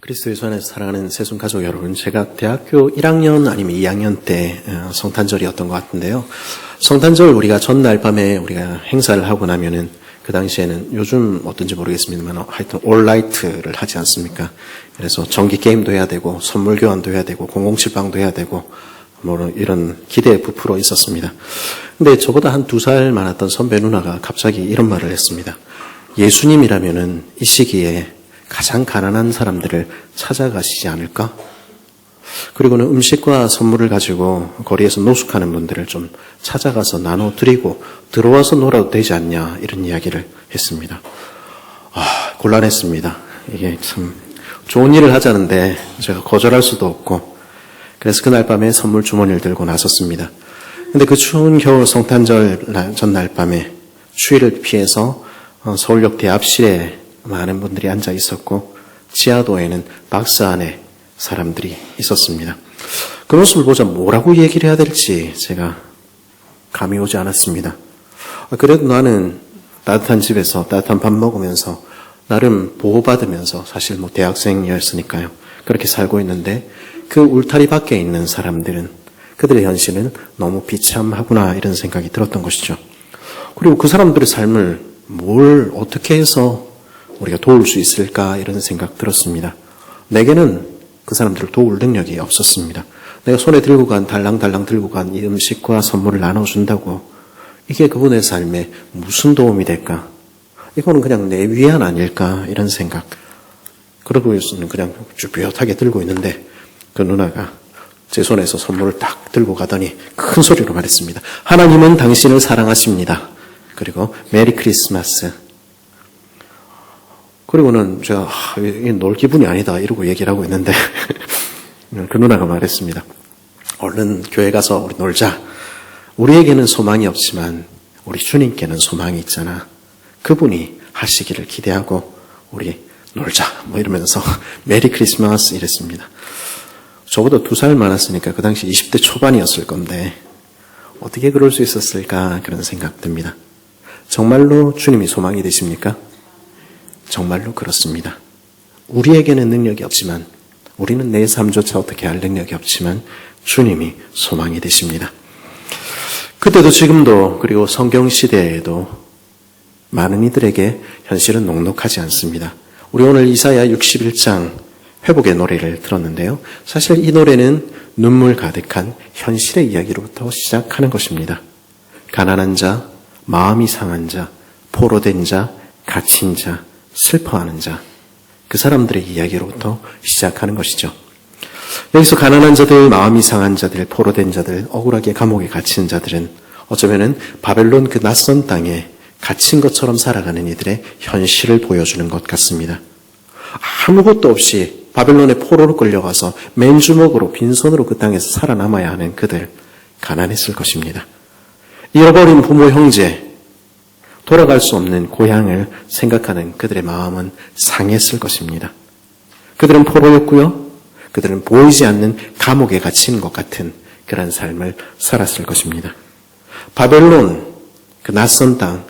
그리스도 예수 안에서 사랑하는 새순 가족 여러분, 제가 대학교 1학년 아니면 2학년 때 성탄절이었던 것 같은데요. 성탄절 우리가 전날 밤에 우리가 행사를 하고 나면은 그 당시에는 요즘 어떤지 모르겠습니다만 하여튼 올라이트를 하지 않습니까? 그래서 정기 게임도 해야 되고 선물 교환도 해야 되고 007방도 해야 되고 뭐 이런 기대에 부풀어 있었습니다. 근데 저보다 한 2살 많았던 선배 누나가 갑자기 이런 말을 했습니다. 예수님이라면은 이 시기에 가장 가난한 사람들을 찾아가시지 않을까? 그리고는 음식과 선물을 가지고 거리에서 노숙하는 분들을 좀 찾아가서 나눠드리고 들어와서 놀아도 되지 않냐, 이런 이야기를 했습니다. 곤란했습니다. 이게 참 좋은 일을 하자는데 제가 거절할 수도 없고, 그래서 그날 밤에 선물 주머니를 들고 나섰습니다. 근데 그 추운 겨울 성탄절 전날 밤에 추위를 피해서 서울역 대합실에 많은 분들이 앉아 있었고 지하도에는 박스 안에 사람들이 있었습니다. 그 모습을 보자 뭐라고 얘기를 해야 될지 제가 감이 오지 않았습니다. 그래도 나는 따뜻한 집에서 따뜻한 밥 먹으면서 나름 보호받으면서 사실 뭐 대학생이었으니까요. 그렇게 살고 있는데 그 울타리 밖에 있는 사람들은 그들의 현실은 너무 비참하구나, 이런 생각이 들었던 것이죠. 그리고 그 사람들의 삶을 뭘 어떻게 해서 우리가 도울 수 있을까, 이런 생각 들었습니다. 내게는 그 사람들을 도울 능력이 없었습니다. 내가 손에 들고 간, 달랑달랑 들고 간 이 음식과 선물을 나눠준다고 이게 그분의 삶에 무슨 도움이 될까? 이거는 그냥 내 위안 아닐까, 이런 생각. 그러고 있으면 그냥 쭈뼛하게 들고 있는데 그 누나가 제 손에서 선물을 딱 들고 가더니 큰 소리로 말했습니다. 하나님은 당신을 사랑하십니다. 그리고 메리 크리스마스. 그리고는 제가 놀 기분이 아니다, 이러고 얘기를 하고 있는데 그 누나가 말했습니다. 얼른 교회 가서 우리 놀자. 우리에게는 소망이 없지만 우리 주님께는 소망이 있잖아. 그분이 하시기를 기대하고 우리 놀자, 뭐 이러면서 메리 크리스마스 이랬습니다. 저보다 2살 많았으니까 그 당시 20대 초반이었을 건데 어떻게 그럴 수 있었을까, 그런 생각 듭니다. 정말로 주님이 소망이 되십니까? 정말로 그렇습니다. 우리에게는 능력이 없지만, 우리는 내 삶조차 어떻게 할 능력이 없지만 주님이 소망이 되십니다. 그때도 지금도, 그리고 성경시대에도 많은 이들에게 현실은 녹록하지 않습니다. 우리 오늘 이사야 61장 회복의 노래를 들었는데요. 사실 이 노래는 눈물 가득한 현실의 이야기로부터 시작하는 것입니다. 가난한 자, 마음이 상한 자, 포로된 자, 갇힌 자, 슬퍼하는 자, 그 사람들의 이야기로부터 시작하는 것이죠. 여기서 가난한 자들, 마음이 상한 자들, 포로된 자들, 억울하게 감옥에 갇힌 자들은 어쩌면은 바벨론 그 낯선 땅에 갇힌 것처럼 살아가는 이들의 현실을 보여주는 것 같습니다. 아무것도 없이 바벨론의 포로로 끌려가서 맨주먹으로 빈손으로 그 땅에서 살아남아야 하는 그들, 가난했을 것입니다. 잃어버린 부모, 형제, 돌아갈 수 없는 고향을 생각하는 그들의 마음은 상했을 것입니다. 그들은 포로였고요. 그들은 보이지 않는 감옥에 갇힌 것 같은 그런 삶을 살았을 것입니다. 바벨론, 그 낯선 땅,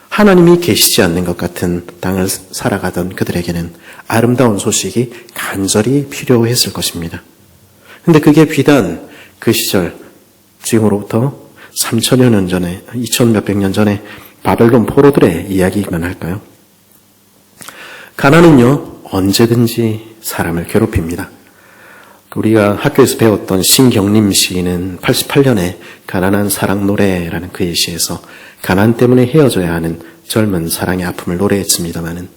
하나님이 계시지 않는 것 같은 땅을 살아가던 그들에게는 아름다운 소식이 간절히 필요했을 것입니다. 근데 그게 비단 그 시절, 지금으로부터 3천여 년 전에, 2천 몇백 년 전에 바벨론 포로들의 이야기만 할까요? 가난은요, 언제든지 사람을 괴롭힙니다. 우리가 학교에서 배웠던 신경림 시인은 88년에 가난한 사랑 노래라는 그의 시에서 가난 때문에 헤어져야 하는 젊은 사랑의 아픔을 노래했습니다마는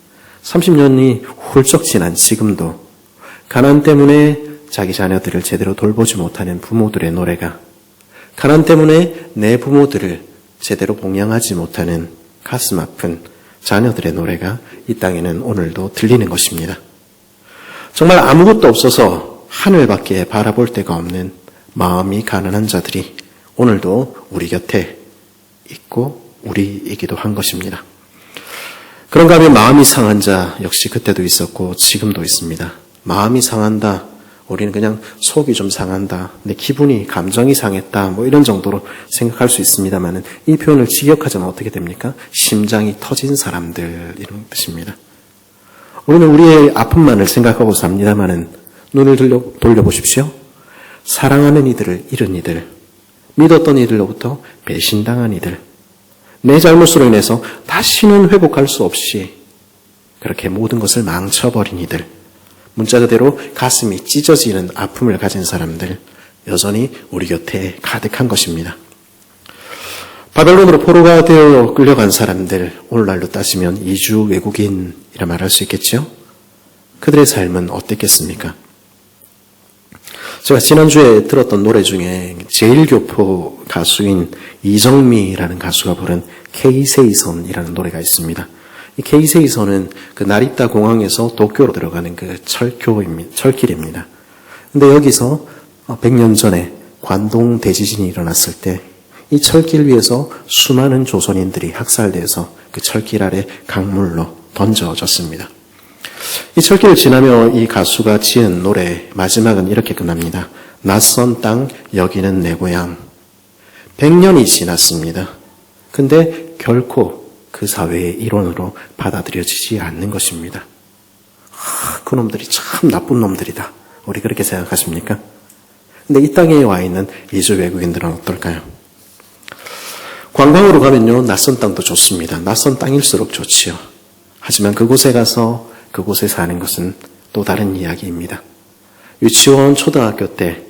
30년이 훌쩍 지난 지금도 가난 때문에 자기 자녀들을 제대로 돌보지 못하는 부모들의 노래가, 가난 때문에 내 부모들을 제대로 봉양하지 못하는 가슴 아픈 자녀들의 노래가 이 땅에는 오늘도 들리는 것입니다. 정말 아무것도 없어서 하늘밖에 바라볼 데가 없는 마음이 가난한 자들이 오늘도 우리 곁에 있고 우리이기도 한 것입니다. 그런가 하면 마음이 상한 자 역시 그때도 있었고 지금도 있습니다. 마음이 상한다, 우리는 그냥 속이 좀 상한다, 내 기분이, 감정이 상했다, 뭐 이런 정도로 생각할 수 있습니다만은 이 표현을 직역하자면 어떻게 됩니까? 심장이 터진 사람들, 이런 뜻입니다. 우리는 우리의 아픔만을 생각하고 삽니다마는 눈을 돌려보십시오. 사랑하는 이들을 잃은 이들, 믿었던 이들로부터 배신당한 이들, 내 잘못으로 인해서 다시는 회복할 수 없이 그렇게 모든 것을 망쳐버린 이들, 문자 그대로 가슴이 찢어지는 아픔을 가진 사람들, 여전히 우리 곁에 가득한 것입니다. 바벨론으로 포로가 되어 끌려간 사람들, 오늘날로 따지면 이주 외국인이라 말할 수 있겠죠? 그들의 삶은 어땠겠습니까? 제가 지난주에 들었던 노래 중에 제일교포 가수인 이정미라는 가수가 부른 케이세이선이라는 노래가 있습니다. 이 케이세이선은 그 나리타 공항에서 도쿄로 들어가는 그 철길입니다. 근데 여기서 100년 전에 관동 대지진이 일어났을 때 이 철길 위에서 수많은 조선인들이 학살돼서 그 철길 아래 강물로 던져졌습니다. 이 철길을 지나며 이 가수가 지은 노래 마지막은 이렇게 끝납니다. 낯선 땅 여기는 내 고향. 100년이 지났습니다. 근데 결코 그 사회의 일원으로 받아들여지지 않는 것입니다. 그놈들이 참 나쁜 놈들이다. 우리 그렇게 생각하십니까? 근데 이 땅에 와 있는 이주 외국인들은 어떨까요? 관광으로 가면요, 낯선 땅도 좋습니다. 낯선 땅일수록 좋지요. 하지만 그곳에 가서 그곳에 사는 것은 또 다른 이야기입니다. 유치원, 초등학교 때,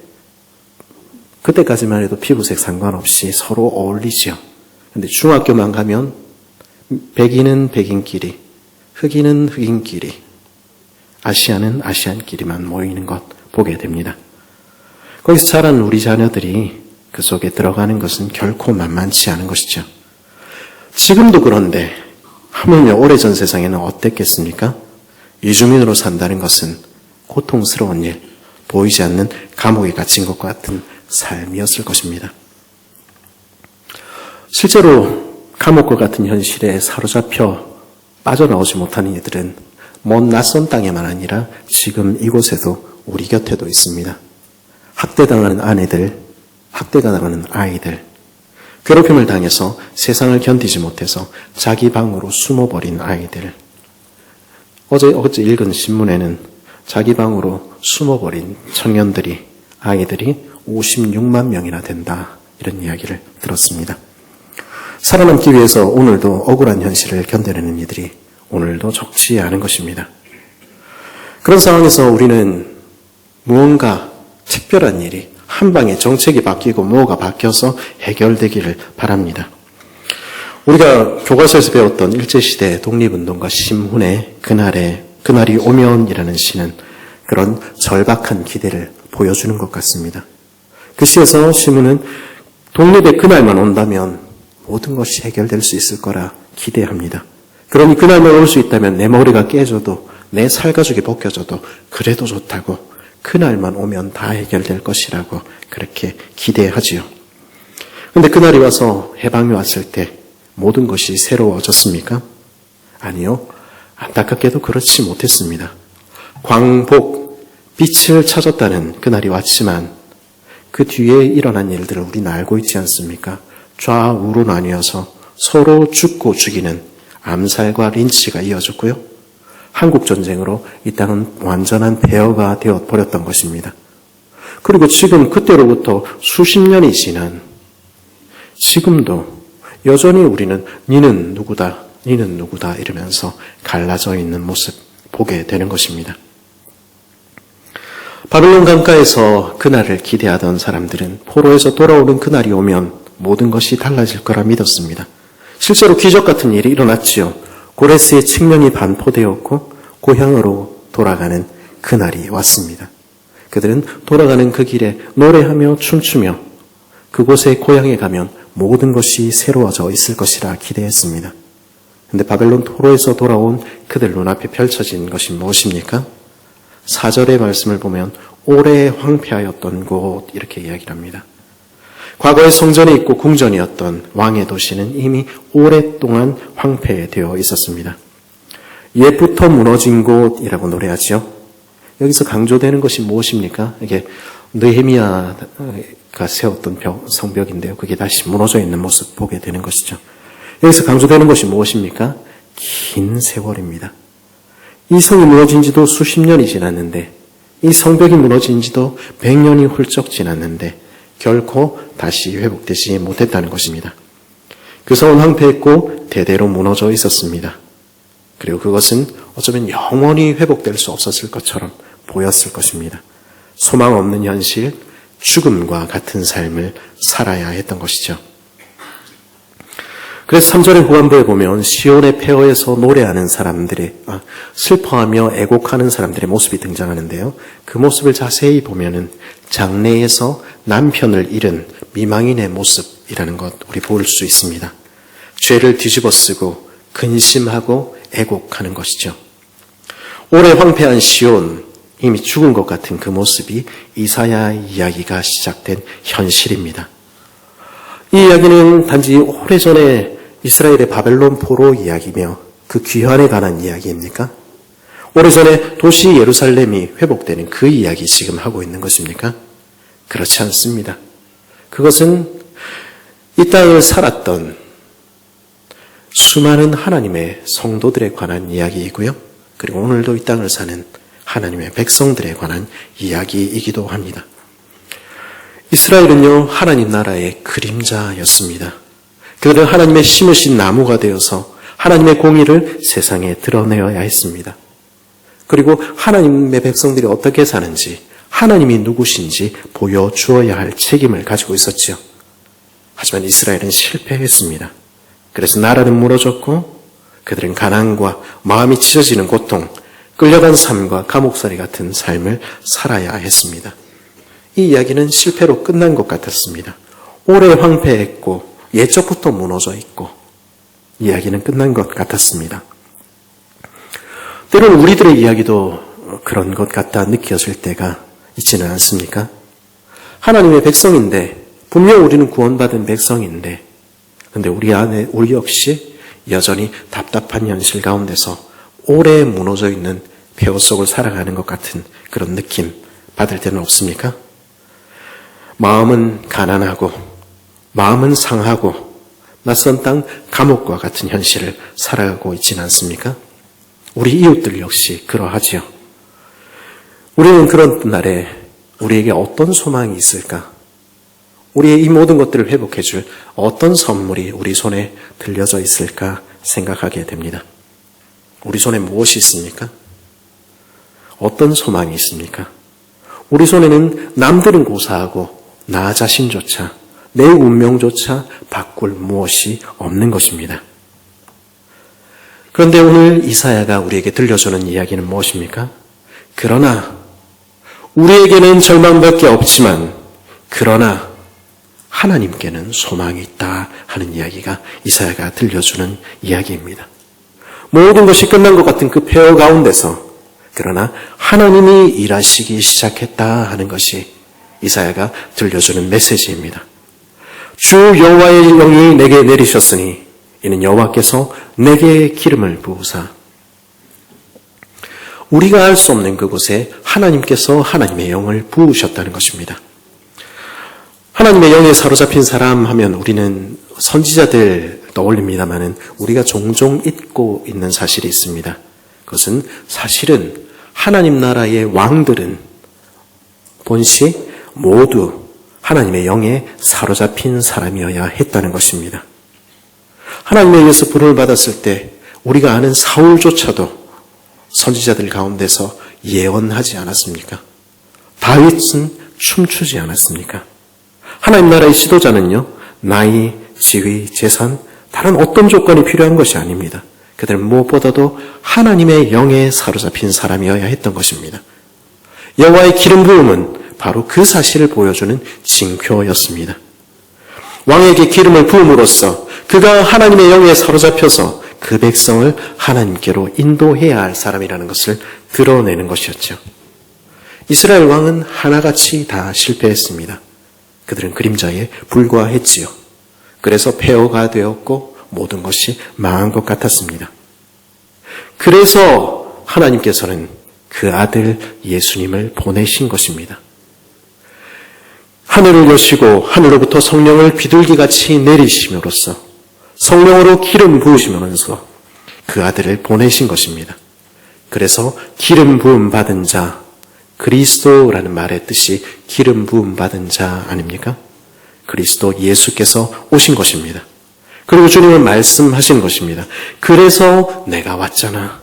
그때까지만 해도 피부색 상관없이 서로 어울리지요. 근데 중학교만 가면 백인은 백인끼리, 흑인은 흑인끼리, 아시아는 아시안끼리만 모이는 것 보게 됩니다. 거기서 자란 우리 자녀들이 그 속에 들어가는 것은 결코 만만치 않은 것이죠. 지금도 그런데 하물며 오래전 세상에는 어땠겠습니까? 이주민으로 산다는 것은 고통스러운 일, 보이지 않는 감옥에 갇힌 것과 같은 삶이었을 것입니다. 실제로 감옥과 같은 현실에 사로잡혀 빠져나오지 못하는 이들은 먼 낯선 땅에만 아니라 지금 이곳에도 우리 곁에도 있습니다. 학대당하는 아내들, 학대당하는 아이들, 괴롭힘을 당해서 세상을 견디지 못해서 자기 방으로 숨어버린 아이들. 어제 읽은 신문에는 자기 방으로 숨어버린 청년들이, 아이들이 56만 명이나 된다. 이런 이야기를 들었습니다. 살아남기 위해서 오늘도 억울한 현실을 견뎌내는 이들이 오늘도 적지 않은 것입니다. 그런 상황에서 우리는 무언가 특별한 일이 한 방에 정책이 바뀌고 뭐가 바뀌어서 해결되기를 바랍니다. 우리가 교과서에서 배웠던 일제시대 독립운동가 심훈의 그날이 오면이라는 시는 그런 절박한 기대를 보여주는 것 같습니다. 그 시에서 심훈은 독립의 그날만 온다면 모든 것이 해결될 수 있을 거라 기대합니다. 그러니 그날만 올 수 있다면 내 머리가 깨져도 내 살가죽이 벗겨져도 그래도 좋다고, 그날만 오면 다 해결될 것이라고 그렇게 기대하지요. 그런데 그날이 와서 해방이 왔을 때 모든 것이 새로워졌습니까? 아니요. 안타깝게도 그렇지 못했습니다. 광복, 빛을 찾았다는 그날이 왔지만 그 뒤에 일어난 일들을 우리는 알고 있지 않습니까? 좌우로 나뉘어서 서로 죽고 죽이는 암살과 린치가 이어졌고요. 한국전쟁으로 이 땅은 완전한 폐허가 되어버렸던 것입니다. 그리고 지금 그때로부터 수십 년이 지난 지금도 여전히 우리는 니는 누구다, 니는 누구다 이러면서 갈라져 있는 모습 보게 되는 것입니다. 바벨론 강가에서 그날을 기대하던 사람들은 포로에서 돌아오는 그날이 오면 모든 것이 달라질 거라 믿었습니다. 실제로 기적 같은 일이 일어났지요. 고레스의 측면이 반포되었고 고향으로 돌아가는 그날이 왔습니다. 그들은 돌아가는 그 길에 노래하며 춤추며 그곳에 고향에 가면 모든 것이 새로워져 있을 것이라 기대했습니다. 그런데 바벨론 포로에서 돌아온 그들 눈앞에 펼쳐진 것이 무엇입니까? 4절의 말씀을 보면 오래 황폐하였던 곳 이렇게 이야기를 합니다. 과거에 성전이 있고 궁전이었던 왕의 도시는 이미 오랫동안 황폐되어 있었습니다. 옛부터 무너진 곳이라고 노래하죠. 여기서 강조되는 것이 무엇입니까? 이게 느헤미야가 세웠던 성벽인데요. 그게 다시 무너져 있는 모습 보게 되는 것이죠. 여기서 강조되는 것이 무엇입니까? 긴 세월입니다. 이 성이 무너진 지도 수십 년이 지났는데, 이 성벽이 무너진 지도 100년이 훌쩍 지났는데 결코 다시 회복되지 못했다는 것입니다. 그 성은 황폐했고 대대로 무너져 있었습니다. 그리고 그것은 어쩌면 영원히 회복될 수 없었을 것처럼 보였을 것입니다. 소망 없는 현실, 죽음과 같은 삶을 살아야 했던 것이죠. 그래서 3절의 후반부에 보면 시온의 폐허에서 노래하는 사람들의, 슬퍼하며 애곡하는 사람들의 모습이 등장하는데요. 그 모습을 자세히 보면은 장래에서 남편을 잃은 미망인의 모습이라는 것 우리 볼 수 있습니다. 죄를 뒤집어 쓰고 근심하고 애곡하는 것이죠. 오래 황폐한 시온, 이미 죽은 것 같은 그 모습이 이사야 이야기가 시작된 현실입니다. 이 이야기는 단지 오래전에 이스라엘의 바벨론 포로 이야기며 그 귀환에 관한 이야기입니까? 오래전에 도시 예루살렘이 회복되는 그 이야기 지금 하고 있는 것입니까? 그렇지 않습니다. 그것은 이 땅을 살았던 수많은 하나님의 성도들에 관한 이야기이고요. 그리고 오늘도 이 땅을 사는 하나님의 백성들에 관한 이야기이기도 합니다. 이스라엘은요, 하나님 나라의 그림자였습니다. 그들은 하나님의 심으신 나무가 되어서 하나님의 공의를 세상에 드러내어야 했습니다. 그리고 하나님의 백성들이 어떻게 사는지, 하나님이 누구신지 보여주어야 할 책임을 가지고 있었죠. 하지만 이스라엘은 실패했습니다. 그래서 나라는 무너졌고 그들은 가난과 마음이 찢어지는 고통, 끌려간 삶과 감옥살이 같은 삶을 살아야 했습니다. 이 이야기는 실패로 끝난 것 같았습니다. 오래 황폐했고 예적부터 무너져 있고 이야기는 끝난 것 같았습니다. 때로는 우리들의 이야기도 그런 것 같다 느껴질 때가 있지는 않습니까? 하나님의 백성인데, 분명 우리는 구원받은 백성인데, 근데 우리 역시 여전히 답답한 현실 가운데서 오래 무너져 있는 폐허 속을 살아가는 것 같은 그런 느낌 받을 때는 없습니까? 마음은 가난하고, 마음은 상하고, 낯선 땅 감옥과 같은 현실을 살아가고 있지는 않습니까? 우리 이웃들 역시 그러하지요. 우리는 그런 날에 우리에게 어떤 소망이 있을까? 우리의 이 모든 것들을 회복해 줄 어떤 선물이 우리 손에 들려져 있을까 생각하게 됩니다. 우리 손에 무엇이 있습니까? 어떤 소망이 있습니까? 우리 손에는 남들은 고사하고 나 자신조차, 내 운명조차 바꿀 무엇이 없는 것입니다. 그런데 오늘 이사야가 우리에게 들려주는 이야기는 무엇입니까? 그러나 우리에게는 절망밖에 없지만 그러나 하나님께는 소망이 있다 하는 이야기가 이사야가 들려주는 이야기입니다. 모든 것이 끝난 것 같은 그 폐허 가운데서 그러나 하나님이 일하시기 시작했다 하는 것이 이사야가 들려주는 메시지입니다. 주 여호와의 영이 내게 내리셨으니 이는 여호와께서 내게 기름을 부으사. 우리가 알 수 없는 그곳에 하나님께서 하나님의 영을 부으셨다는 것입니다. 하나님의 영에 사로잡힌 사람 하면 우리는 선지자들 떠올립니다마는 우리가 종종 잊고 있는 사실이 있습니다. 그것은 사실은 하나님 나라의 왕들은 본시 모두 하나님의 영에 사로잡힌 사람이어야 했다는 것입니다. 하나님에 의해서 부름을 받았을 때 우리가 아는 사울조차도 선지자들 가운데서 예언하지 않았습니까? 다윗은 춤추지 않았습니까? 하나님 나라의 지도자는요, 나이, 지위, 재산, 다른 어떤 조건이 필요한 것이 아닙니다. 그들은 무엇보다도 하나님의 영에 사로잡힌 사람이어야 했던 것입니다. 여호와의 기름 부음은 바로 그 사실을 보여주는 징표였습니다. 왕에게 기름을 부음으로써 그가 하나님의 영에 사로잡혀서 그 백성을 하나님께로 인도해야 할 사람이라는 것을 드러내는 것이었죠. 이스라엘 왕은 하나같이 다 실패했습니다. 그들은 그림자에 불과했지요. 그래서 폐허가 되었고 모든 것이 망한 것 같았습니다. 그래서 하나님께서는 그 아들 예수님을 보내신 것입니다. 하늘을 여시고 하늘로부터 성령을 비둘기같이 내리심으로써 성령으로 기름 부으시면서 그 아들을 보내신 것입니다. 그래서 기름 부음 받은 자, 그리스도라는 말의 뜻이 기름 부음 받은 자 아닙니까? 그리스도 예수께서 오신 것입니다. 그리고 주님은 말씀하신 것입니다. 그래서 내가 왔잖아.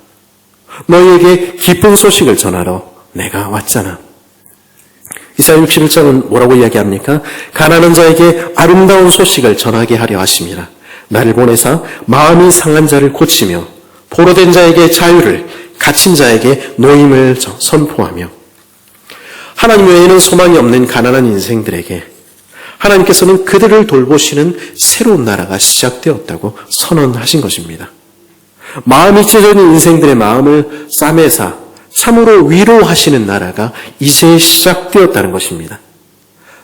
너희에게 기쁜 소식을 전하러 내가 왔잖아. 이사야 61장은 뭐라고 이야기합니까? 가난한 자에게 아름다운 소식을 전하게 하려 하심이라. 나를 보내사 마음이 상한 자를 고치며 포로된 자에게 자유를, 갇힌 자에게 노임을 선포하며, 하나님 외에는 소망이 없는 가난한 인생들에게 하나님께서는 그들을 돌보시는 새로운 나라가 시작되었다고 선언하신 것입니다. 마음이 찢어진 인생들의 마음을 싸매사 참으로 위로하시는 나라가 이제 시작되었다는 것입니다.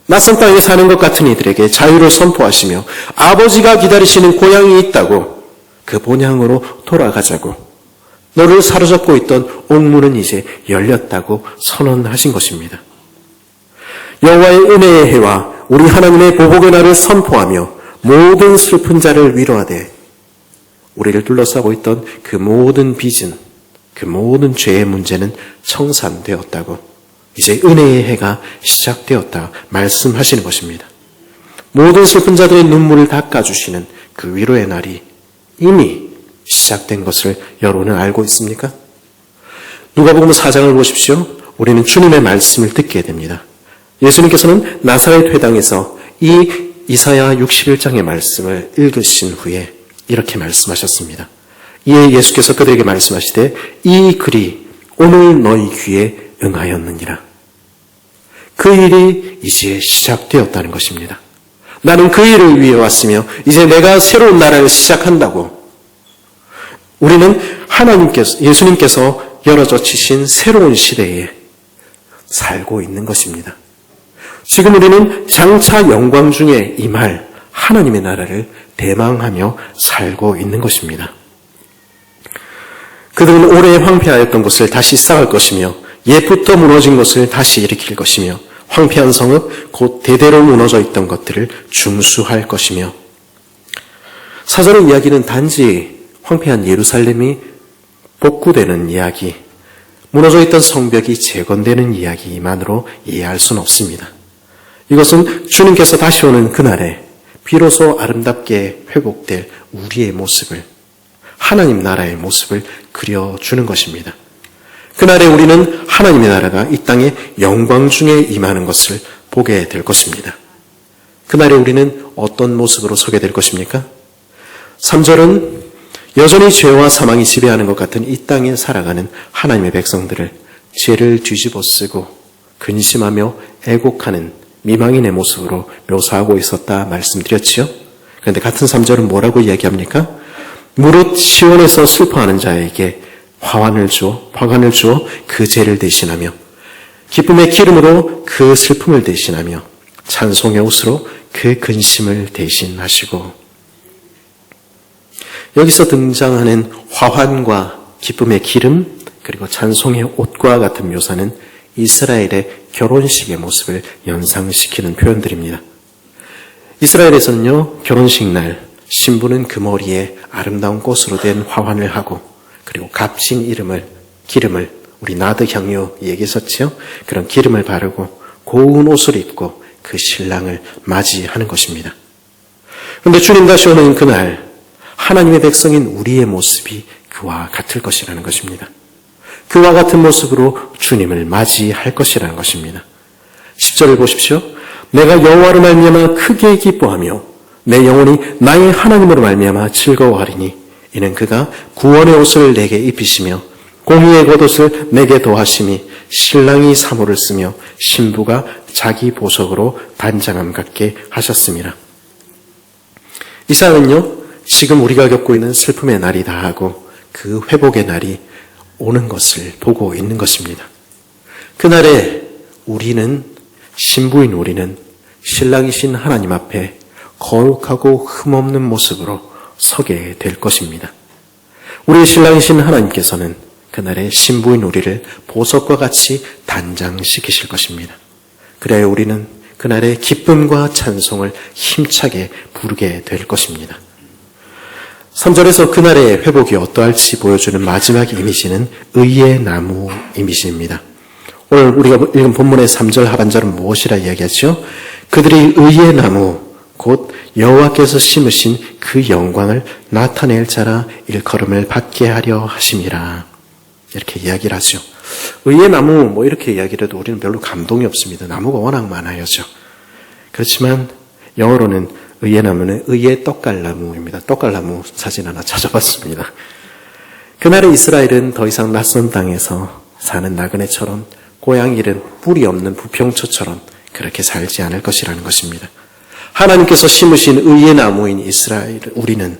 낯선 땅에 사는 것 같은 이들에게 자유를 선포하시며 아버지가 기다리시는 고향이 있다고 그 본향으로 돌아가자고, 너를 사로잡고 있던 옥문은 이제 열렸다고 선언하신 것입니다. 여호와의 은혜의 해와 우리 하나님의 보복의 날을 선포하며 모든 슬픈 자를 위로하되 우리를 둘러싸고 있던 그 모든 빚은, 그 모든 죄의 문제는 청산되었다고, 이제 은혜의 해가 시작되었다 말씀하시는 것입니다. 모든 슬픈 자들의 눈물을 닦아주시는 그 위로의 날이 이미 시작된 것을 여러분은 알고 있습니까? 누가복음 4장을 보십시오. 우리는 주님의 말씀을 듣게 됩니다. 예수님께서는 나사렛 회당에서 이 이사야 61장의 말씀을 읽으신 후에 이렇게 말씀하셨습니다. 이에 예수께서 그들에게 말씀하시되 이 글이 오늘 너희 귀에 응하였느니라. 그 일이 이제 시작되었다는 것입니다. 나는 그 일을 위해 왔으며 이제 내가 새로운 나라를 시작한다고. 우리는 예수님께서 열어젖히신 새로운 시대에 살고 있는 것입니다. 지금 우리는 장차 영광 중에 임할 하나님의 나라를 대망하며 살고 있는 것입니다. 그들은 오래 황폐하였던 것을 다시 쌓을 것이며 옛부터 무너진 것을 다시 일으킬 것이며 황폐한 성읍 곧 대대로 무너져 있던 것들을 중수할 것이며, 사절의 이야기는 단지 황폐한 예루살렘이 복구되는 이야기, 무너져 있던 성벽이 재건되는 이야기만으로 이해할 수는 없습니다. 이것은 주님께서 다시 오는 그날에 비로소 아름답게 회복될 우리의 모습을, 하나님 나라의 모습을 그려주는 것입니다. 그날에 우리는 하나님의 나라가 이 땅에 영광 중에 임하는 것을 보게 될 것입니다. 그날에 우리는 어떤 모습으로 서게 될 것입니까? 3절은 여전히 죄와 사망이 지배하는 것 같은 이 땅에 살아가는 하나님의 백성들을 죄를 뒤집어 쓰고 근심하며 애곡하는 미망인의 모습으로 묘사하고 있었다 말씀드렸지요. 그런데 같은 3절은 뭐라고 이야기합니까? 무릇 시온에서 슬퍼하는 자에게 화환을 주어 그 죄를 대신하며 기쁨의 기름으로 그 슬픔을 대신하며 찬송의 옷으로 그 근심을 대신하시고. 여기서 등장하는 화환과 기쁨의 기름 그리고 찬송의 옷과 같은 묘사는 이스라엘의 결혼식의 모습을 연상시키는 표현들입니다. 이스라엘에서는요, 결혼식 날 신부는 그 머리에 아름다운 꽃으로 된 화환을 하고 그리고 값진 기름을 우리 나드 향유 얘기했었죠. 그런 기름을 바르고 고운 옷을 입고 그 신랑을 맞이하는 것입니다. 그런데 주님 다시 오는 그날 하나님의 백성인 우리의 모습이 그와 같을 것이라는 것입니다. 그와 같은 모습으로 주님을 맞이할 것이라는 것입니다. 10절을 보십시오. 내가 여호와로 말미암아 크게 기뻐하며 내 영혼이 나의 하나님으로 말미암아 즐거워하리니 이는 그가 구원의 옷을 내게 입히시며 공의의 겉옷을 내게 더하심이 신랑이 사모를 쓰며 신부가 자기 보석으로 단장함 같게 하셨습니다. 이사야는요, 지금 우리가 겪고 있는 슬픔의 날이 다하고 그 회복의 날이 오는 것을 보고 있는 것입니다. 그날에 신부인 우리는 신랑이신 하나님 앞에 거룩하고 흠없는 모습으로 서게 될 것입니다. 우리의 신랑이신 하나님께서는 그날에 신부인 우리를 보석과 같이 단장시키실 것입니다. 그래야 우리는 그날의 기쁨과 찬송을 힘차게 부르게 될 것입니다. 3절에서 그날의 회복이 어떠할지 보여주는 마지막 이미지는 의의 나무 이미지입니다. 오늘 우리가 읽은 본문의 3절 하반절은 무엇이라 이야기하죠? 그들이 의의 나무 곧 여호와께서 심으신 그 영광을 나타낼 자라 일컬음을 받게 하려 하심이라. 이렇게 이야기를 하죠. 의의 나무 이렇게 이야기를 해도 우리는 별로 감동이 없습니다. 나무가 워낙 많아요죠. 그렇지만 영어로는 의의 나무는 의의 떡갈나무입니다. 떡갈나무 사진 하나 찾아봤습니다. 그날의 이스라엘은 더 이상 낯선 땅에서 사는 나그네처럼 고향 잃은 뿌리 없는 부평초처럼 그렇게 살지 않을 것이라는 것입니다. 하나님께서 심으신 의의 나무인 이스라엘, 우리는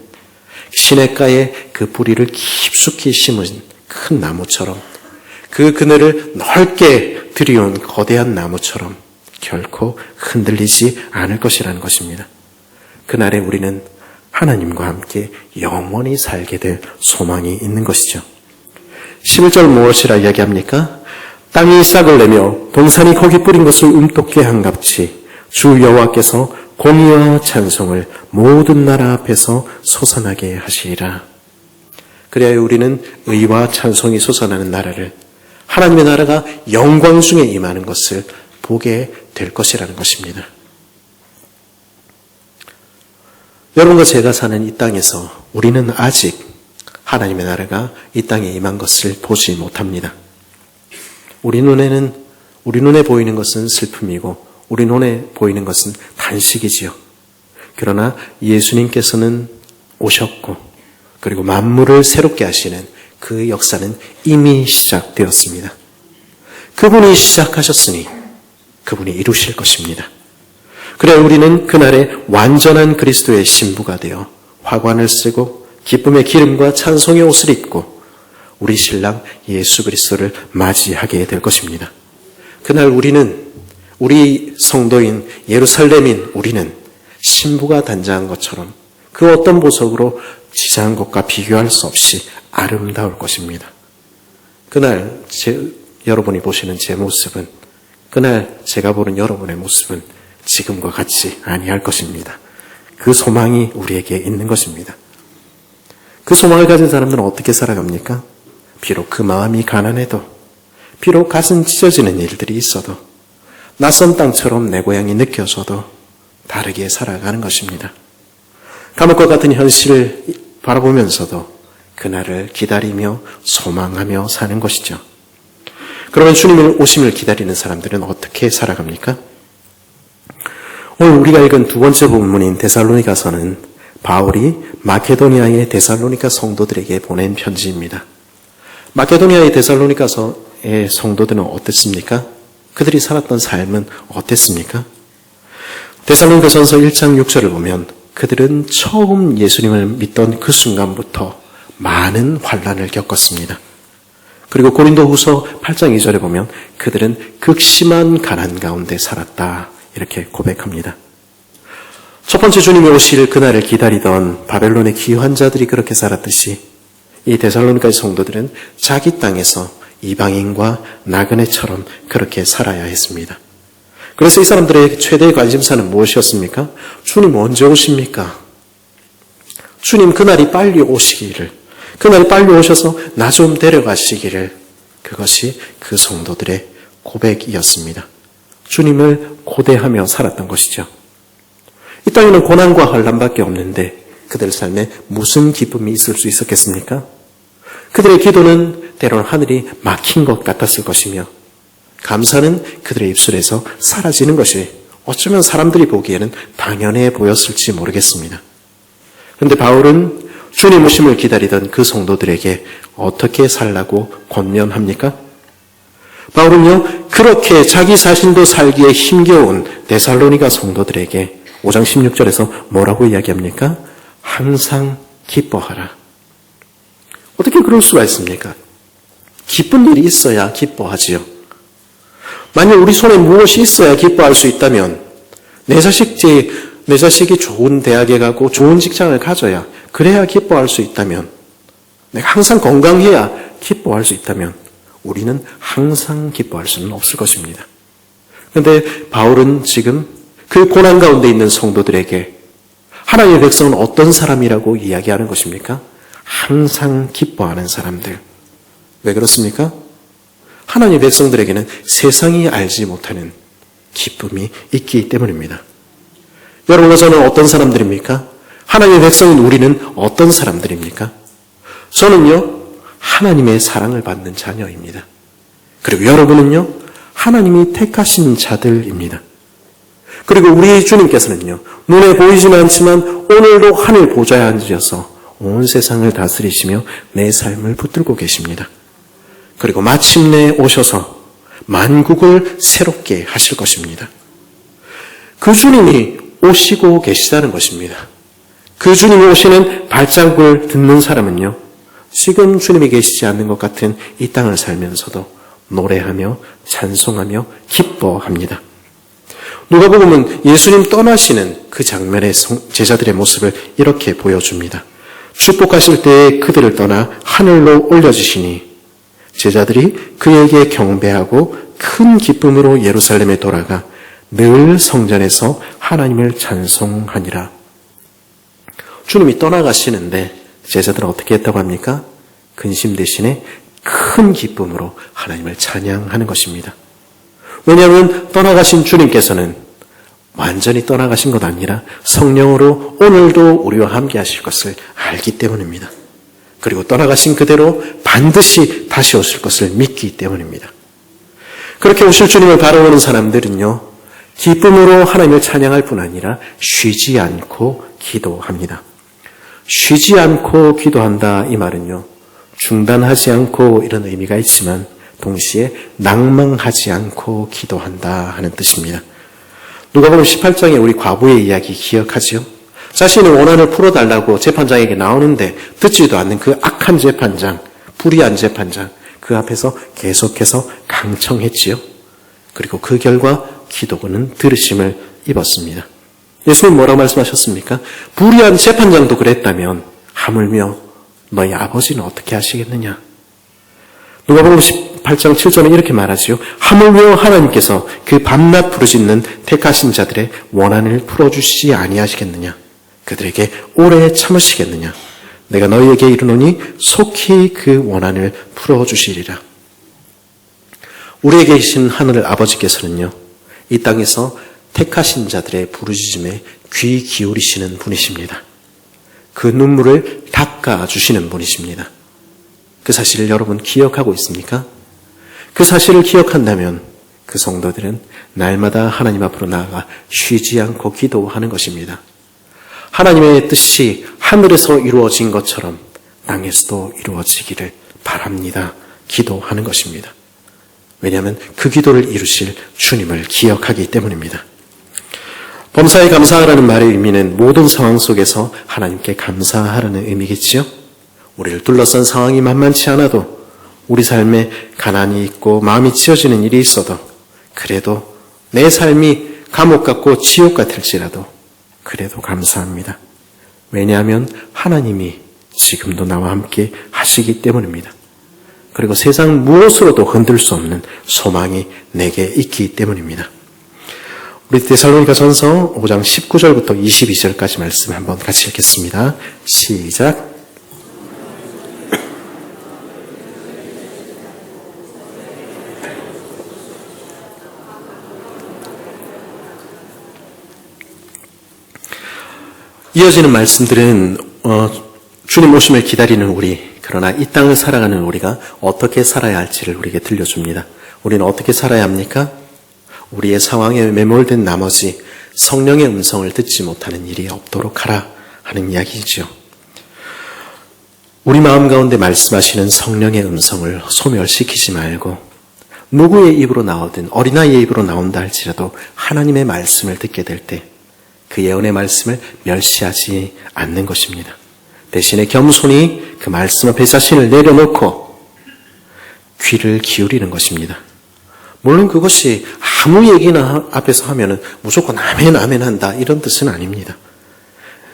시냇가에 그 뿌리를 깊숙이 심은 큰 나무처럼 그 그늘을 넓게 들이온 거대한 나무처럼 결코 흔들리지 않을 것이라는 것입니다. 그날에 우리는 하나님과 함께 영원히 살게 될 소망이 있는 것이죠. 11절 무엇이라 이야기합니까? 땅이 싹을 내며 동산이 거기 뿌린 것을 움독게 한같이 주 여호와께서 공의와 찬송을 모든 나라 앞에서 솟아나게 하시리라. 그래야 우리는 의와 찬송이 솟아나는 나라를, 하나님의 나라가 영광 중에 임하는 것을 보게 될 것이라는 것입니다. 여러분과 제가 사는 이 땅에서 우리는 아직 하나님의 나라가 이 땅에 임한 것을 보지 못합니다. 우리 눈에 보이는 것은 슬픔이고 우리 눈에 보이는 것은 단식이지요. 그러나 예수님께서는 오셨고 그리고 만물을 새롭게 하시는 그 역사는 이미 시작되었습니다. 그분이 시작하셨으니 그분이 이루실 것입니다. 그래 우리는 그날에 완전한 그리스도의 신부가 되어 화관을 쓰고 기쁨의 기름과 찬송의 옷을 입고 우리 신랑 예수 그리스도를 맞이하게 될 것입니다. 그날 우리 성도인 예루살렘인 우리는 신부가 단장한 것처럼 그 어떤 보석으로 지장한 것과 비교할 수 없이 아름다울 것입니다. 그날 여러분이 보시는 제 모습은, 그날 제가 보는 여러분의 모습은 지금과 같이 아니할 것입니다. 그 소망이 우리에게 있는 것입니다. 그 소망을 가진 사람들은 어떻게 살아갑니까? 비록 그 마음이 가난해도, 비록 가슴 찢어지는 일들이 있어도, 낯선 땅처럼 내 고향이 느껴져도 다르게 살아가는 것입니다. 감옥과 같은 현실을 바라보면서도 그날을 기다리며 소망하며 사는 것이죠. 그러면 주님의 오심을 기다리는 사람들은 어떻게 살아갑니까? 오늘 우리가 읽은 두 번째 본문인 데살로니가서는 바울이 마케도니아의 데살로니가 성도들에게 보낸 편지입니다. 마케도니아의 데살로니가서의 성도들은 어땠습니까? 그들이 살았던 삶은 어땠습니까? 데살로니가전서 1장 6절을 보면 그들은 처음 예수님을 믿던 그 순간부터 많은 환난을 겪었습니다. 그리고 고린도후서 8장 2절에 보면 그들은 극심한 가난 가운데 살았다 이렇게 고백합니다. 첫 번째 주님이 오실 그날을 기다리던 바벨론의 기환자들이 그렇게 살았듯이 이 데살로니가의 성도들은 자기 땅에서 이방인과 나그네처럼 그렇게 살아야 했습니다. 그래서 이 사람들의 최대의 관심사는 무엇이었습니까? 주님 언제 오십니까? 주님 그날이 빨리 오시기를, 그날이 빨리 오셔서 나 좀 데려가시기를, 그것이 그 성도들의 고백이었습니다. 주님을 고대하며 살았던 것이죠. 이 땅에는 고난과 환난밖에 없는데 그들 삶에 무슨 기쁨이 있을 수 있었겠습니까? 그들의 기도는 때로는 하늘이 막힌 것 같았을 것이며 감사는 그들의 입술에서 사라지는 것이 어쩌면 사람들이 보기에는 당연해 보였을지 모르겠습니다. 그런데 바울은 주님 오심을 기다리던 그 성도들에게 어떻게 살라고 권면합니까? 바울은요, 그렇게 자기 자신도 살기에 힘겨운 데살로니가 성도들에게 5장 16절에서 뭐라고 이야기합니까? 항상 기뻐하라. 어떻게 그럴 수가 있습니까? 기쁜 일이 있어야 기뻐하지요. 만약 우리 손에 무엇이 있어야 기뻐할 수 있다면 내 자식이 좋은 대학에 가고 좋은 직장을 가져야, 그래야 기뻐할 수 있다면, 내가 항상 건강해야 기뻐할 수 있다면 우리는 항상 기뻐할 수는 없을 것입니다. 그런데 바울은 지금 그 고난 가운데 있는 성도들에게 하나님의 백성은 어떤 사람이라고 이야기하는 것입니까? 항상 기뻐하는 사람들. 왜 그렇습니까? 하나님의 백성들에게는 세상이 알지 못하는 기쁨이 있기 때문입니다. 여러분과 저는 어떤 사람들입니까? 하나님의 백성인 우리는 어떤 사람들입니까? 저는요, 하나님의 사랑을 받는 자녀입니다. 그리고 여러분은요, 하나님이 택하신 자들입니다. 그리고 우리 주님께서는요, 눈에 보이지는 않지만 오늘도 하늘 보좌에 앉으셔서 온 세상을 다스리시며 내 삶을 붙들고 계십니다. 그리고 마침내 오셔서 만국을 새롭게 하실 것입니다. 그 주님이 오시고 계시다는 것입니다. 그 주님이 오시는 발자국을 듣는 사람은요, 지금 주님이 계시지 않는 것 같은 이 땅을 살면서도 노래하며 찬송하며 기뻐합니다. 누가복음은 예수님 떠나시는 그 장면의 제자들의 모습을 이렇게 보여줍니다. 축복하실 때에 그들을 떠나 하늘로 올려주시니 제자들이 그에게 경배하고 큰 기쁨으로 예루살렘에 돌아가 늘 성전에서 하나님을 찬송하니라. 주님이 떠나가시는데 제자들은 어떻게 했다고 합니까? 근심 대신에 큰 기쁨으로 하나님을 찬양하는 것입니다. 왜냐하면 떠나가신 주님께서는 완전히 떠나가신 것 아니라 성령으로 오늘도 우리와 함께 하실 것을 알기 때문입니다. 그리고 떠나가신 그대로 반드시 다시 오실 것을 믿기 때문입니다. 그렇게 오실 주님을 바라보는 사람들은요, 기쁨으로 하나님을 찬양할 뿐 아니라 쉬지 않고 기도합니다. 쉬지 않고 기도한다, 이 말은요, 중단하지 않고 이런 의미가 있지만 동시에 낭망하지 않고 기도한다 하는 뜻입니다. 누가복음 18장에 우리 과부의 이야기 기억하지요? 자신의 원한을 풀어달라고 재판장에게 나오는데 듣지도 않는 그 악한 재판장, 불의한 재판장, 그 앞에서 계속해서 강청했지요. 그리고 그 결과 기도는 들으심을 입었습니다. 예수님 뭐라고 말씀하셨습니까? 불의한 재판장도 그랬다면 하물며 너희 아버지는 어떻게 하시겠느냐? 누가복음 18장 7절은 이렇게 말하지요. 하물며 하나님께서 그 밤낮 부르짖는 택하신 자들의 원한을 풀어주시지 아니하시겠느냐? 그들에게 오래 참으시겠느냐? 내가 너희에게 이르노니 속히 그 원한을 풀어주시리라. 우리에게 계신 하늘 아버지께서는요, 이 땅에서 택하신 자들의 부르짖음에 귀 기울이시는 분이십니다. 그 눈물을 닦아주시는 분이십니다. 그 사실을 여러분 기억하고 있습니까? 그 사실을 기억한다면 그 성도들은 날마다 하나님 앞으로 나아가 쉬지 않고 기도하는 것입니다. 하나님의 뜻이 하늘에서 이루어진 것처럼 땅에서도 이루어지기를 바랍니다. 기도하는 것입니다. 왜냐하면 그 기도를 이루실 주님을 기억하기 때문입니다. 범사에 감사하라는 말의 의미는 모든 상황 속에서 하나님께 감사하라는 의미겠지요. 우리를 둘러싼 상황이 만만치 않아도, 우리 삶에 가난이 있고 마음이 찢어지는 일이 있어도, 그래도 내 삶이 감옥 같고 지옥 같을지라도 그래도 감사합니다. 왜냐하면 하나님이 지금도 나와 함께 하시기 때문입니다. 그리고 세상 무엇으로도 흔들 수 없는 소망이 내게 있기 때문입니다. 우리 데살로니가 전서 5장 19절부터 22절까지 말씀 한번 같이 읽겠습니다. 시작. 이어지는 말씀들은 주님 오심을 기다리는 우리, 그러나 이 땅을 살아가는 우리가 어떻게 살아야 할지를 우리에게 들려줍니다. 우리는 어떻게 살아야 합니까? 우리의 상황에 매몰된 나머지 성령의 음성을 듣지 못하는 일이 없도록 하라 하는 이야기이죠. 우리 마음 가운데 말씀하시는 성령의 음성을 소멸시키지 말고, 누구의 입으로 나오든 어린아이의 입으로 나온다 할지라도 하나님의 말씀을 듣게 될 때 그 예언의 말씀을 멸시하지 않는 것입니다. 대신에 겸손히 그 말씀 앞에 자신을 내려놓고 귀를 기울이는 것입니다. 물론 그것이 아무 얘기나 앞에서 하면은 무조건 아멘 아멘 한다 이런 뜻은 아닙니다.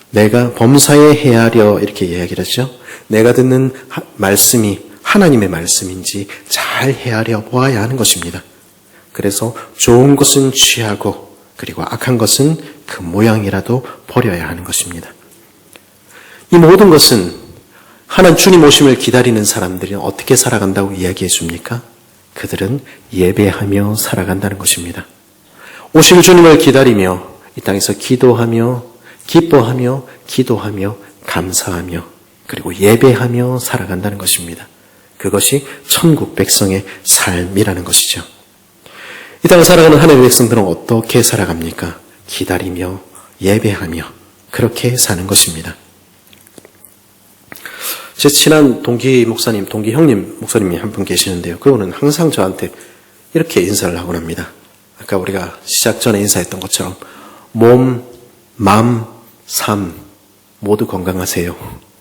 내가 범사에 헤아려 이렇게 이야기를 하죠. 내가 듣는 말씀이 하나님의 말씀인지 잘 헤아려 보아야 하는 것입니다. 그래서 좋은 것은 취하고 그리고 악한 것은 그 모양이라도 버려야 하는 것입니다. 이 모든 것은 하나님 주님 오심을 기다리는 사람들이 어떻게 살아간다고 이야기해 줍니까? 그들은 예배하며 살아간다는 것입니다. 오실 주님을 기다리며 이 땅에서 기도하며 기뻐하며 기도하며 감사하며 그리고 예배하며 살아간다는 것입니다. 그것이 천국 백성의 삶이라는 것이죠. 이 땅을 살아가는 하나님의 백성들은 어떻게 살아갑니까? 기다리며 예배하며 그렇게 사는 것입니다. 제 친한 동기 형님 목사님이 한 분 계시는데요. 그분은 항상 저한테 이렇게 인사를 하곤 합니다. 아까 우리가 시작 전에 인사했던 것처럼 몸, 마음, 삶 모두 건강하세요.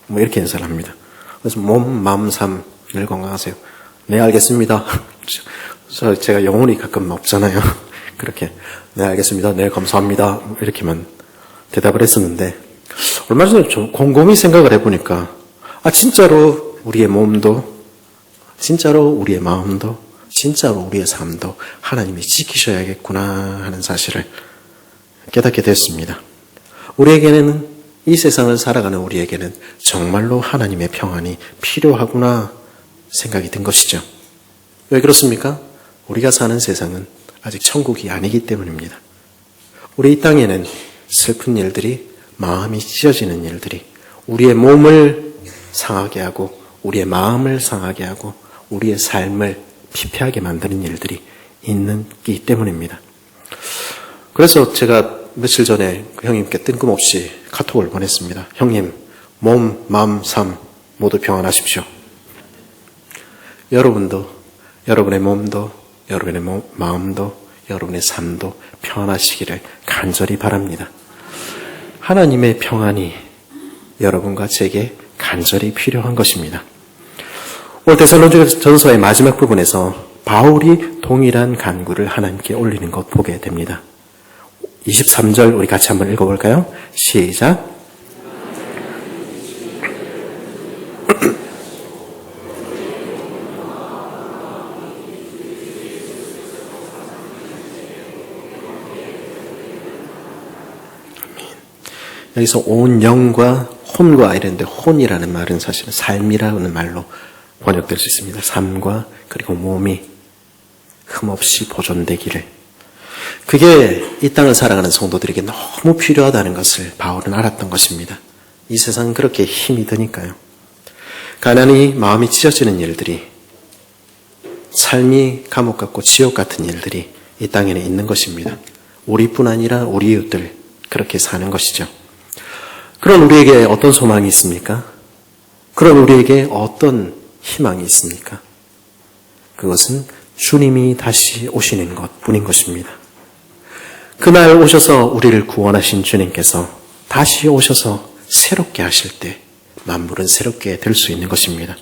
뭐 이렇게 인사를 합니다. 그래서 몸, 마음, 삶 늘 건강하세요. 네, 알겠습니다. 제가 영혼이 가끔 없잖아요. 그렇게 네, 알겠습니다. 네, 감사합니다. 이렇게만 대답을 했었는데 얼마 전에 좀 곰곰이 생각을 해보니까 진짜로 우리의 몸도 진짜로 우리의 마음도 진짜로 우리의 삶도 하나님이 지키셔야겠구나 하는 사실을 깨닫게 됐습니다. 우리에게는 이 세상을 살아가는 우리에게는 정말로 하나님의 평안이 필요하구나 생각이 든 것이죠. 왜 그렇습니까? 우리가 사는 세상은 아직 천국이 아니기 때문입니다. 우리 이 땅에는 슬픈 일들이 마음이 찢어지는 일들이 우리의 몸을 상하게 하고 우리의 마음을 상하게 하고 우리의 삶을 피폐하게 만드는 일들이 있기 때문입니다. 그래서 제가 며칠 전에 그 형님께 뜬금없이 카톡을 보냈습니다. 형님, 몸, 마음, 삶 모두 평안하십시오. 여러분도, 여러분의 몸도, 여러분의 마음도, 여러분의 삶도 평안하시기를 간절히 바랍니다. 하나님의 평안이 여러분과 제게 간절히 필요한 것입니다. 오늘 데살로니가전서의 마지막 부분에서 바울이 동일한 간구를 하나님께 올리는 것 보게 됩니다. 23절 우리 같이 한번 읽어볼까요? 시작. 여기서 온 영과 혼과 이랬는데 혼이라는 말은 사실은 삶이라는 말로 번역될 수 있습니다. 삶과 그리고 몸이 흠없이 보존되기를. 그게 이 땅을 살아가는 성도들에게 너무 필요하다는 것을 바울은 알았던 것입니다. 이 세상은 그렇게 힘이 드니까요. 가난이 마음이 찢어지는 일들이 삶이 감옥 같고 지옥 같은 일들이 이 땅에는 있는 것입니다. 우리뿐 아니라 우리 이웃들 그렇게 사는 것이죠. 그런 우리에게 어떤 소망이 있습니까? 그런 우리에게 어떤 희망이 있습니까? 그것은 주님이 다시 오시는 것 뿐인 것입니다. 그날 오셔서 우리를 구원하신 주님께서 다시 오셔서 새롭게 하실 때 만물은 새롭게 될 수 있는 것입니다.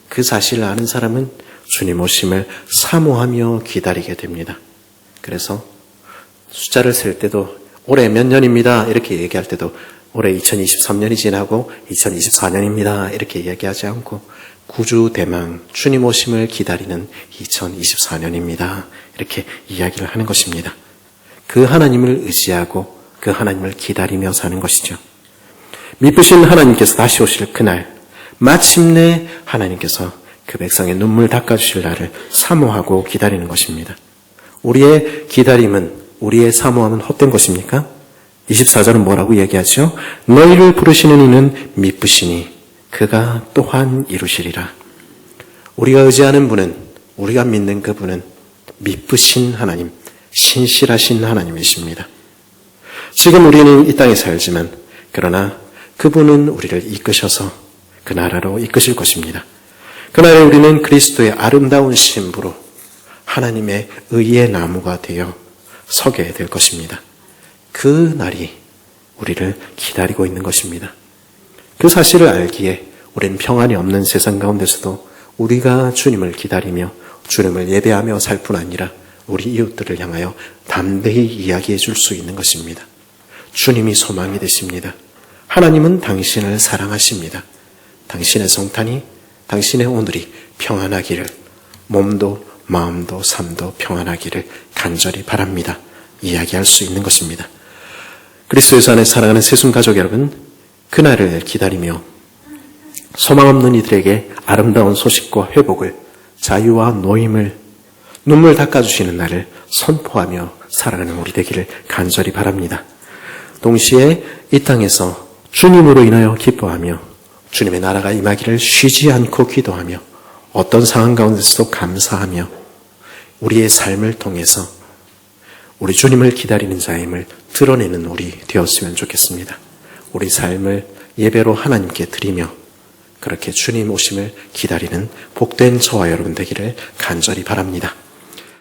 그 사실을 아는 사람은 주님 오심을 사모하며 기다리게 됩니다. 그래서 숫자를 셀 때도 올해 몇 년입니다 이렇게 얘기할 때도 올해 2023년이 지나고 2024년입니다 이렇게 얘기하지 않고 구주 대망 주님 오심을 기다리는 2024년입니다 이렇게 이야기를 하는 것입니다. 그 하나님을 의지하고 그 하나님을 기다리며 사는 것이죠. 미쁘신 하나님께서 다시 오실 그날 마침내 하나님께서 그 백성의 눈물 닦아주실 날을 사모하고 기다리는 것입니다. 우리의 기다림은 우리의 사모함은 헛된 것입니까? 24절은 뭐라고 얘기하죠? 너희를 부르시는 이는 미쁘시니 그가 또한 이루시리라. 우리가 의지하는 분은 우리가 믿는 그분은 미쁘신 하나님 신실하신 하나님이십니다. 지금 우리는 이 땅에 살지만 그러나 그분은 우리를 이끄셔서 그 나라로 이끄실 것입니다. 그날에 우리는 그리스도의 아름다운 신부로 하나님의 의의 나무가 되어 서게 될 것입니다. 그 날이 우리를 기다리고 있는 것입니다. 그 사실을 알기에 우리는 평안이 없는 세상 가운데서도 우리가 주님을 기다리며 주님을 예배하며 살 뿐 아니라 우리 이웃들을 향하여 담대히 이야기해 줄 수 있는 것입니다. 주님이 소망이 되십니다. 하나님은 당신을 사랑하십니다. 당신의 성탄이, 당신의 오늘이 평안하기를, 몸도 마음도 삶도 평안하기를 간절히 바랍니다. 이야기할 수 있는 것입니다. 그리스도 예수 안에 사랑하는 새순가족 여러분, 그날을 기다리며 소망 없는 이들에게 아름다운 소식과 회복을, 자유와 노임을, 눈물 닦아주시는 날을 선포하며 살아가는 우리 되기를 간절히 바랍니다. 동시에 이 땅에서 주님으로 인하여 기뻐하며 주님의 나라가 임하기를 쉬지 않고 기도하며 어떤 상황 가운데서도 감사하며 우리의 삶을 통해서 우리 주님을 기다리는 자임을 드러내는 우리 되었으면 좋겠습니다. 우리 삶을 예배로 하나님께 드리며 그렇게 주님 오심을 기다리는 복된 저와 여러분 되기를 간절히 바랍니다.